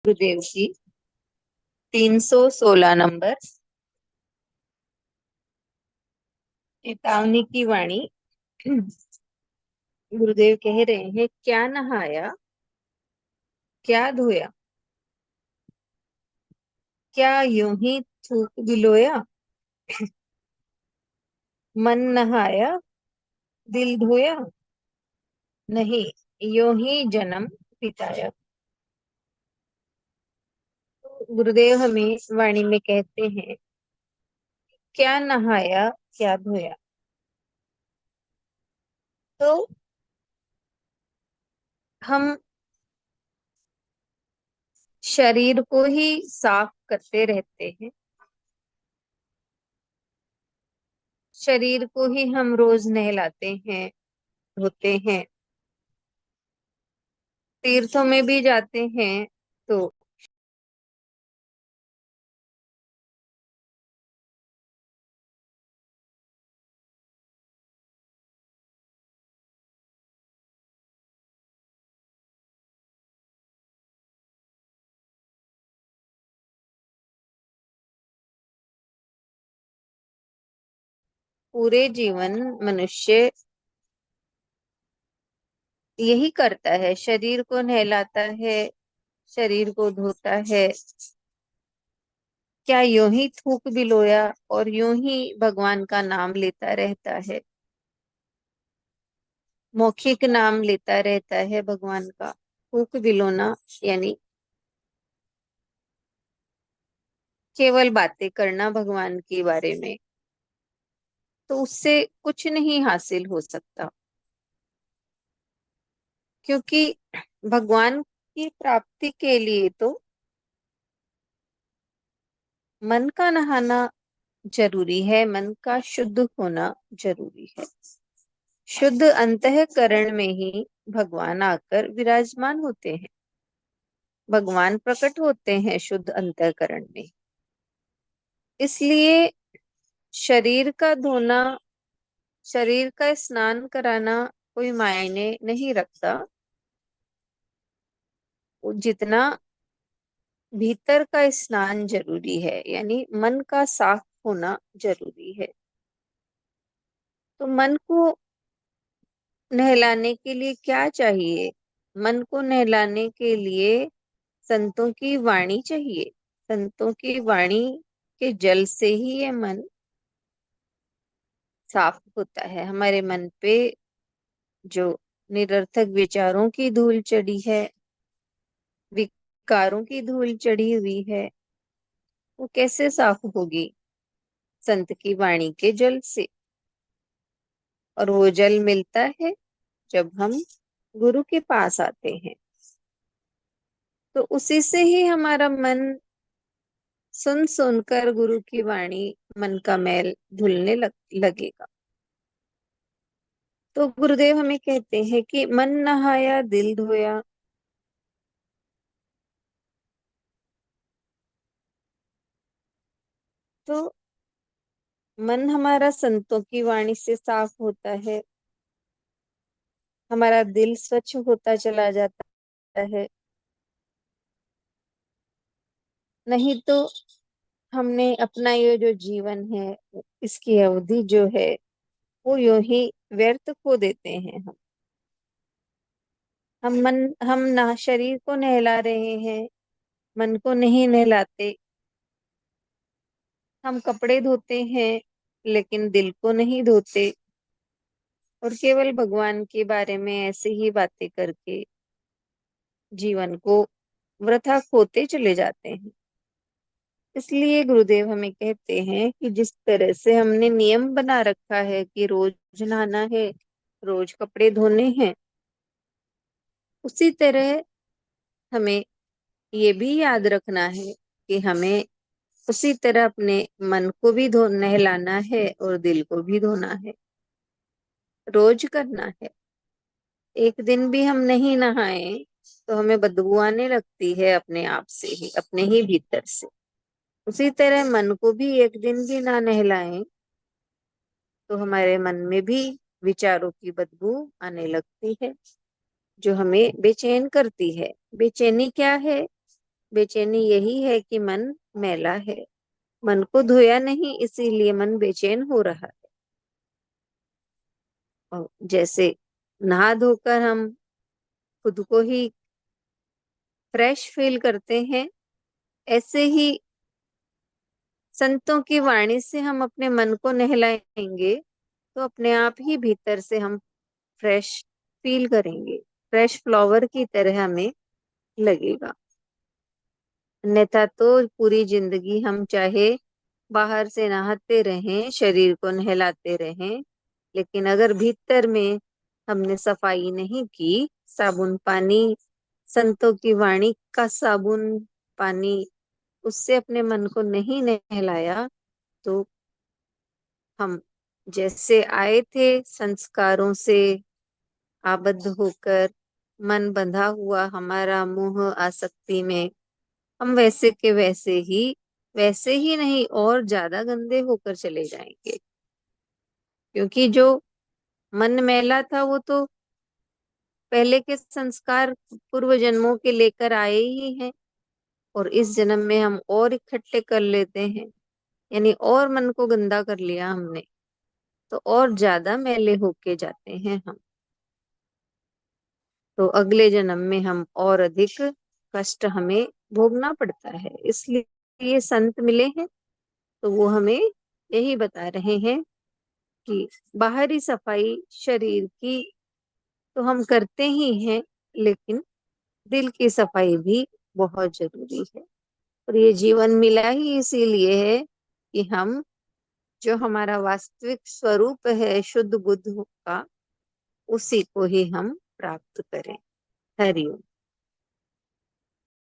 गुरुदेव की 316 नंबर चेतावनी की वाणी। गुरुदेव कह रहे हैं, क्या नहाया, क्या धोया, क्या यूं ही थूक बिलोया। मन नहाया, दिल धोया, नहीं यूं ही जन्म बिताया। तो गुरुदेव हमें वाणी में कहते हैं, क्या नहाया, क्या धोया। तो हम शरीर को ही साफ करते रहते हैं, शरीर को ही हम रोज नहलाते हैं, धोते हैं, तीर्थों में भी जाते हैं तो पूरे जीवन मनुष्य यही करता है, शरीर को नहलाता है, शरीर को धोता है। क्या यूं ही थूक बिलोया और यूं ही भगवान का नाम लेता रहता है, मौखिक नाम लेता रहता है भगवान का। थूक बिलोना यानी केवल बातें करना भगवान के बारे में, तो उससे कुछ नहीं हासिल हो सकता। क्योंकि भगवान की प्राप्ति के लिए तो मन का नहाना जरूरी है, मन का शुद्ध होना जरूरी है। शुद्ध अंतःकरण में ही भगवान आकर विराजमान होते हैं, भगवान प्रकट होते हैं शुद्ध अंतःकरण में। इसलिए शरीर का धोना, शरीर का स्नान कराना कोई मायने नहीं रखता, जितना भीतर का स्नान जरूरी है, यानी मन का साफ होना जरूरी है। तो मन को नहलाने के लिए क्या चाहिए? मन को नहलाने के लिए संतों की वाणी चाहिए। संतों की वाणी के जल से ही ये मन साफ होता है। हमारे मन पे जो निरर्थक विचारों की धूल चढ़ी है, विकारों की धूल चढ़ी हुई है, वो कैसे साफ होगी? संत की वाणी के जल से। और वो जल मिलता है जब हम गुरु के पास आते हैं, तो उसी से ही हमारा मन सुन सुनकर गुरु की वाणी, मन का मैल धुलने लगेगा। तो गुरुदेव हमें कहते हैं कि मन नहाया, दिल धोया। तो मन हमारा संतों की वाणी से साफ होता है, हमारा दिल स्वच्छ होता चला जाता है। नहीं तो हमने अपना ये जो जीवन है, इसकी अवधि जो है, वो यूं ही व्यर्थ खो देते हैं। हम ना शरीर को नहला रहे हैं, मन को नहीं नहलाते। हम कपड़े धोते हैं लेकिन दिल को नहीं धोते, और केवल भगवान के बारे में ऐसे ही बातें करके जीवन को वृथा खोते चले जाते हैं। इसलिए गुरुदेव हमें कहते हैं कि जिस तरह से हमने नियम बना रखा है कि रोज नहाना है, रोज कपड़े धोने हैं, उसी तरह हमें ये भी याद रखना है कि हमें उसी तरह अपने मन को भी धो नहलाना है और दिल को भी धोना है, रोज करना है। एक दिन भी हम नहीं नहाए तो हमें बदबू आने लगती है अपने आप से ही, अपने ही भीतर से। उसी तरह मन को भी एक दिन भी ना नहलाएं तो हमारे मन में भी विचारों की बदबू आने लगती है, जो हमें बेचैन करती है। बेचैनी क्या है? बेचैनी यही है कि मन मैला है, मन को धोया नहीं इसीलिए मन बेचैन हो रहा है। और जैसे नहा धोकर हम खुद को ही फ्रेश फील करते हैं, ऐसे ही संतों की वाणी से हम अपने मन को नहलाएंगे तो अपने आप ही भीतर से हम फ्रेश फील करेंगे, फ्रेश फ्लावर की तरह हमें लगेगा। अन्यथा तो पूरी जिंदगी हम चाहे बाहर से नहाते रहें, शरीर को नहलाते रहें, लेकिन अगर भीतर में हमने सफाई नहीं की, साबुन पानी, संतों की वाणी का साबुन पानी, उससे अपने मन को नहीं नहलाया, तो हम जैसे आए थे संस्कारों से आबद्ध होकर, मन बंधा हुआ हमारा मोह आसक्ति में, हम वैसे के वैसे ही नहीं और ज्यादा गंदे होकर चले जाएंगे। क्योंकि जो मन मैला था वो तो पहले के संस्कार पूर्व जन्मों के लेकर आए ही हैं, और इस जन्म में हम और इकट्ठे कर लेते हैं, यानी और मन को गंदा कर लिया हमने, तो और ज्यादा मैले होके जाते हैं हम। तो अगले जन्म में हम और अधिक कष्ट हमें भोगना पड़ता है। इसलिए संत मिले हैं तो वो हमें यही बता रहे हैं कि बाहरी सफाई शरीर की तो हम करते ही हैं, लेकिन दिल की सफाई भी बहुत जरूरी है। और ये जीवन मिला ही इसीलिए है कि हम जो हमारा वास्तविक स्वरूप है शुद्ध बुद्ध का, उसी को ही हम प्राप्त करें। हरि ओम।